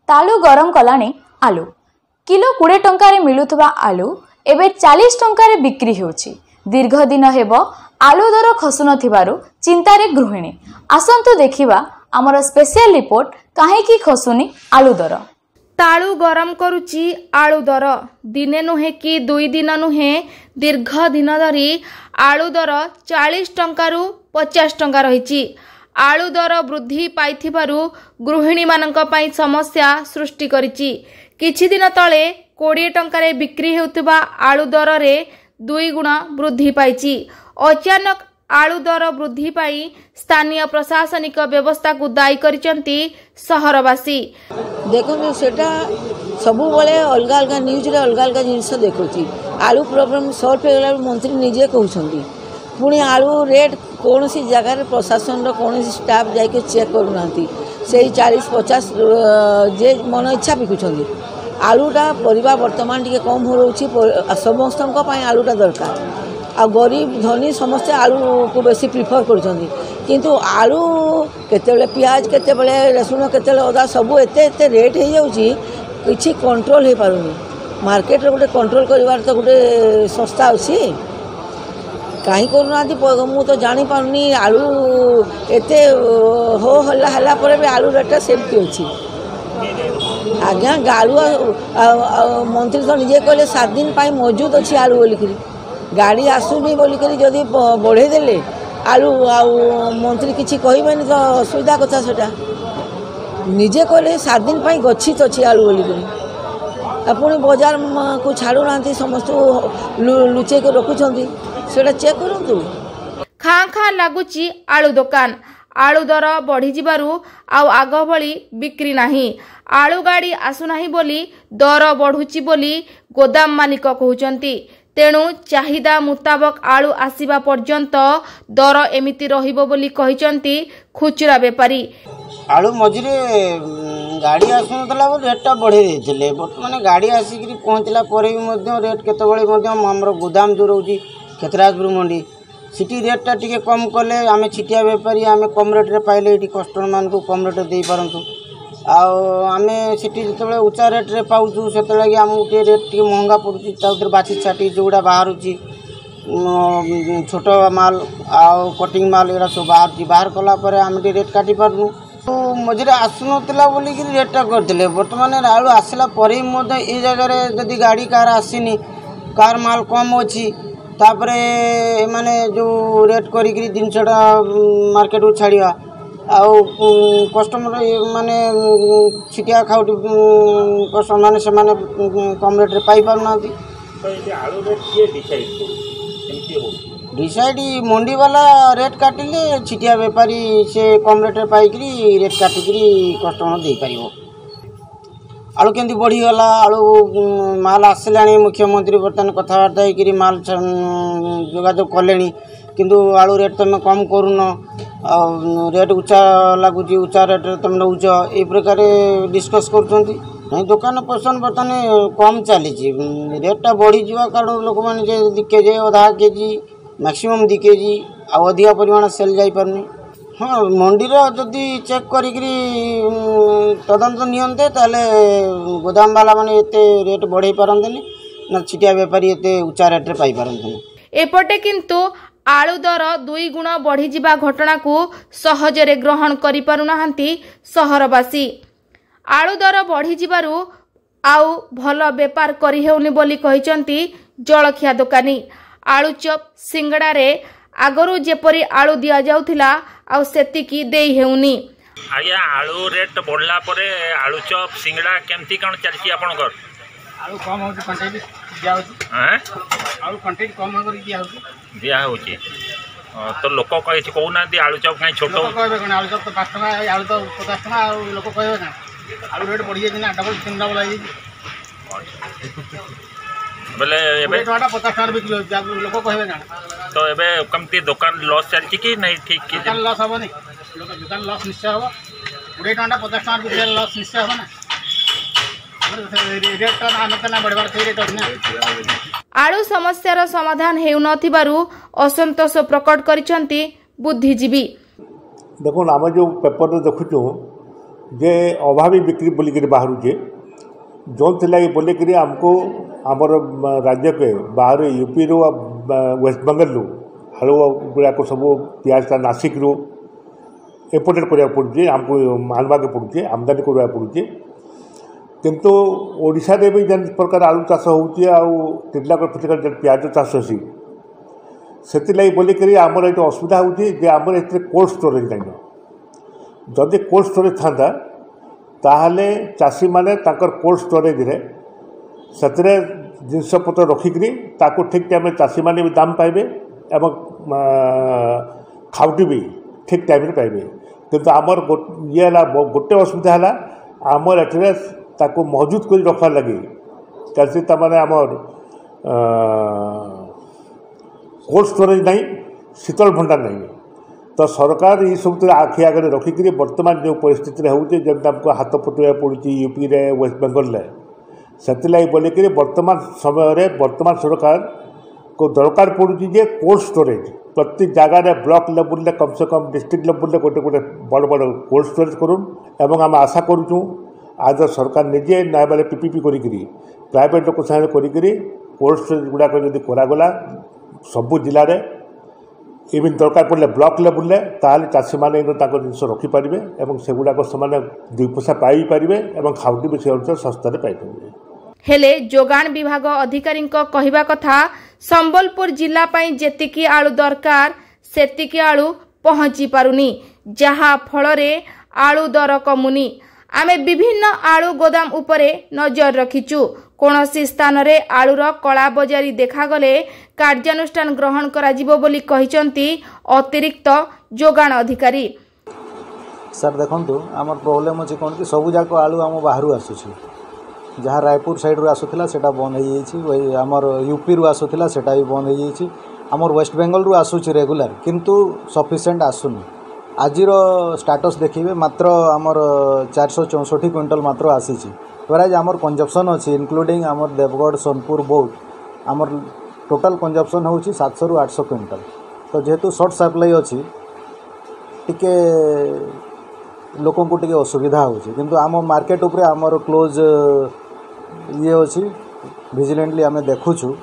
तालु गरम कलानी आलू किलो 20 टंकार मिलुथबा आलू एबे 40 टंकार बिक्री होउची। दीर्घ दिन हेबो आलू दर खसुन थिबारु चिंतारे गृहिणी। आसंतु देखिबा हमर स्पेशल रिपोर्ट काहे की खसुनी आलू दर। तालु गरम करुची आलू दर दिने नुहे कि 2 दिन नुहे दीर्घ दिन धरी आलू दर 40 टंकारु 50 टंका रहिची। आलू दर वृद्धि पाइथिबारु गृहिणी मानक पई समस्या सृष्टि करिची। किछि दिन तले 20 टंकारे बिक्री हेउथिबा आलू दर रे 2 गुणा वृद्धि पाइची। अचानक आलू दर वृद्धि पाई स्थानीय प्रशासनिक व्यवस्था को दायी करिसंती सहरवासी। देखो सेटा सबु बेले अलग अलग न्यूज रे अलग अलग जिनिस देखुची। आलू प्रॉब्लम सॉल्व होगला मंत्री निजे कहउछंती। पुणी आलू रेट कौन सी जगह प्रशासन कौन स्टाफ जाके चेक करूना से 40-50 जे मन इच्छा बिकुंट। आलूटा परिबा वर्तमान टी कम हो रही समस्त आलूटा दरकार। आ गरीब धनी समस्ते आलू को बेसी प्रिफर करुँच किंतु आलू केते पियाज केते रसुण केते अदा सबू एते रेट हो जाऊँगी किसी कंट्रोल हो पारुनी। मार्केट रे गोटे कंट्रोल करिवार तो गोटे संस्था अच्छी कहीं करूना मु तो जानी पारुनी। आलू एते हो हल्ला पर भी आलू रेट सेमती अच्छी। आज्ञा आलू मंत्री तो निजे कहले 7 दिन मौजूद अच्छी आलू बोलिकी गाड़ी आसुनी बोलिकी जदि बढ़े देले आलू मंत्री किसी कहबेनि तो असुविधा कथा सेटा निजे कहले 7 दिन गच्छित अच्छी आलू बोलिकी पुणी बाजार को छाड़ूना समस्त लुचे के रखुंट सेटा चेक करंतु। खाँ खाँ लगुची आलू दुकान। आलू दर बढ़ी जिबारु आउ आग भली बिक्री नाही। आलू गाड़ी आसुनाही बोली दर बढ़ुची बोली गोदाम मालिक कहउचंती। तेणु चाहिदा मुताबक आलू आसीबा पर्यंत दर एमिति रहिबो बोली कहिचंती खुचरा बेपारी। आलू मझिरे गाड़ी आसुनतला रेटा बढ़े देथिले बर्तमान गाड़ी आसिक पहुँचला पर भी रेट केतबेले हमर गोदाम जो रोची खेतराजपुर मंडी सिटी रेटा टी कम कले आम छिटिया बेपारी आम कम रेट्रे पाइले ये कस्टमर मान को कम रेट दे पारतु। आम सिटी जो उच्चा रेट्रे पाऊँ से आमको रेट टी महंगा पड़ुची बाछी छाटी जोड़ा बाहर छोट माल आउ कटिंग माल ये सब बाहर कलापर आम रेट काटी पार्नु। मझे आसुनला बोलिक रेटा करते बर्तमान आलू आसला ये जगह जदि गाड़ी कार आसीनी कार माल कम अच्छी तापरे माने जो रेट करी जिनसटा मार्केट को छाड़िया आउ कस्टमर माने छिटिया खाउटी कस्टमर माने से माने कम रेट रे पाई पारुना। डिसाइड मंडी वाला रेट काटिले छिटिया बेपारी से कम रेट रे पाई रेट काटिकी कस्टमर दे पारिबो। आलू केमती बढ़ीगला आलू माल आसला मुख्यमंत्री बर्तमान कथबार्ता होकर माल जोगाजोग कले किंतु आलू रेट तुम कम करून रेट उच्चा लगुच उच्चा रेट तुम नौच ये प्रकार डिस्कस कर दुकान पर्सन बर्तमान कम चली रेटा बढ़ी जा कारण लोक मैंने 2 केजी आधा केजी मैक्सिमम 2 केजी अधिका परिमाण सेल जा पारनी। हाँ मंडी जदि चेक करी तदंत नियंते ताले गोदाम वाला माने एते रेट बढ़े पारंते ना छिटिया बेपारी एते उच्चा रेट रे पाई पारंते। एपटे किंतु आलू दर 2 गुण बढ़ी जिबा घटना को सहजरे ग्रहण करि पारुनाहांती सहरवासी। आलू दर बढ़ी जिबारु आउ भल बेपार करि हेउनी बोली कहिचंती जलखिया दुकानी। आलू चप सिंगड़ा रे आगरू जेपरी आलू दिया जाउथिला आउ सेतिकी देई हेउनी। आज्ञा आलू रेट बढ़ला परे आलू चप सिंगड़ा केमती कौन चलची आपनकर? आलू कम होची क्वांटिटी दिया होची। हैं आलू क्वांटिटी कम होकर दिया होची तो लोक कहि कहूना आलू चप काई छोटो कहबे कोन आलू चप तो 5 टका आलू तो 50 टका आ लोक कहबे ना आलू रेट बढ़ी जाई ना डबल 3 डबल आई बोले एबे 50 टका बिकलो लोक कहबे ना तो एबे कमती दुकान लॉस चलची कि नहीं? ठीक की दुकान लॉस होबनी दुकान लॉस निश्चय होबो 20 टका 50 टका बिकले लॉस निश्चय होबो ना रेट तो ना बढ़बार थे रेट ना। आलू समस्यार समाधान हेउ नथिबारु असंतोष प्रकट करिसंती बुद्धिजीवी। देखो आम जो पेपर देखुचु जे अभावी बिक्री बोलिक बाहरुचे जो लगे बोलिक आमको आमर राज्य के बाहर यूपी रू वेस्ट बंगाल रू आलू गुड़ाक सब पियाज नासिक रू इम्पोर्टेड करा पड़े आमको आनवा के पड़े आमदानी करवा पड़े किंतु ओडिशा रे भी जेन प्रकार आलू चाष होटलागढ़ फिटलागढ़ जो पियाज चाष अच्छी से बोलिक आमर ये असुविधा होमर ए कोल्ड स्टोरेज नहीं जदि कोल्ड स्टोरेज था ताहले चाषी माने कोल्ड स्टोरेज रे से जिनपतर रखिकी ठीक टाइम चाषी माने भी दाम पाइबे एवं खाउटी भी ठीक टाइम पाइबे किंतु आमर ये गोटे असुविधा है आमर एठे ताको मजूद कर रखार लगी चाषी तमाने आमर कोल्ड स्टोरेज नहीं शीतल भंडार नहीं तो सरकार ये सब आखि आगे रखिकी बर्तमान जो परिस्थिति होती जमी आमको हाथ पटुआ पड़ी यूपी रे वेस्ट बेंगल से बोलिक बर्तमान समय बर्तमान सरकार को दरकार पड़ुची जे कोल्ड स्टोरेज प्रति जगार ब्लॉक लेवल कम से कम डिस्ट्रिक्ट लेवल गोटे गोटे बड़ बड़ कोल्ड स्टोरेज करूँ एवं आम आशा करूँ आज सरकार निजे ना बेले पीपीपी करी प्राइवेट लोक साथ करी कोल्ड स्टोरेज गुड़ाक जब करागला सबू जिले में इवन दरकार पड़े ब्लॉक लेवल ताल चाषी मैंने जिन रखिपारे और से गुड़ाक से दुई पैसा पाई पारे और खाउटी भी से अनुसार सस्तार पाइपर। हेले जोगाण विभाग अधिकारी कहवा कथा संबलपुर जिला जेतिकी आलू दरकार सेतिकी आलू पहुंची पारुनी जहा फल आलू दर कमुनी। आमे विभिन्न आलू गोदाम उपरे नजर रखिचु कौनसी स्थान रे आलूर कला बजारी देखागले कार्यानुष्ठान ग्रहण कराजिबो बोली कहिसंती अतिरिक्त जोगाण अधिकारी। सर देखंतु आमर प्रॉब्लम अछि कोन कि सब जाक आलू आम बाहरु आसुछि जहाँ रायपुर साइड रू आसुथिला सेटा बंद हो जाइछि वही आमर यूपी रू आसुथिला सेटा भी बंद हो जाइछि आमर वेस्ट बेंगल रू आसुछि रेगुलर किंतु सफिशिएंट आसुनी। आजिर स्टाटस देखिए मात्र आमर 464 क्विंटल मात्र आसीछि वेराज आमर कंजप्शन अच्छी इनक्लूडिंग आमर देवगढ़ सोनपुर बौद्ध आमर टोटाल कंजप्शन होछि 700 रू 800 क्विंटल। तो जेहेतु शॉर्ट सप्लाई अच्छी टिके लोकों को टिके असुविधा होछि किंतु आम मार्केट उपरे आमर क्लोज ये अच्छी विजिलेंटली आम देखुछु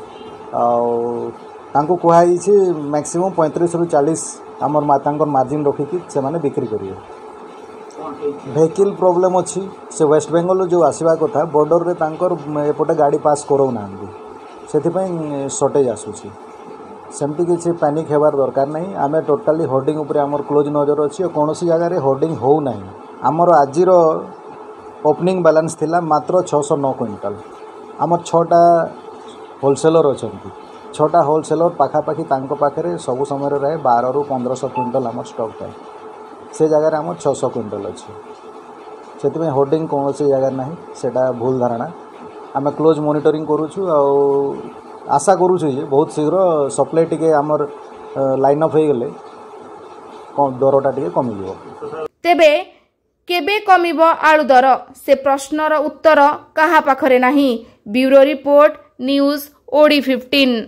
तांको कहुई मैक्सिमम 35 रू 40 आमर मातांकर मार्जिन रखिकी से माने बिक्री करिए। वेहिकल प्रॉब्लम अच्छी से वेस्ट बेंगल जो आसवा कथा बॉर्डर रे तांकर एपटे गाड़ी पास करोना से शॉर्टेज आसूसी सेमती किसी पैनिक हेबार दरकार नहीं। आम टोटाली होर्डिंग उपरे आमर क्लोज नजर अच्छी और कौन सी जगह होर्डिंग हो ना आमर आजिर ओपनिंग बैलेंस थिला मात्र 609 क्विंटल आमर 6टा होलसेलर अच्छा 6टा होलसेलर पाखापाखि पाखे सबू समय रहे 12 रू 1500 क्विंटल आमर स्टॉक थाए से जगह आम 600 क्विंटल अच्छे से होर्डिंग कौन सी जगह ना सेटा भूल धारणा आम क्लोज मॉनिटरिंग करुछु आशा करुछु ये बहुत शीघ्र सप्लाई टिके आमर लाइन अप हो गले दरटा टिके कमी जीवो। तेबे केबे कमिबो आलू दर से प्रश्नर उत्तर कहा पाखरे नाही। Bureau report news OD 15।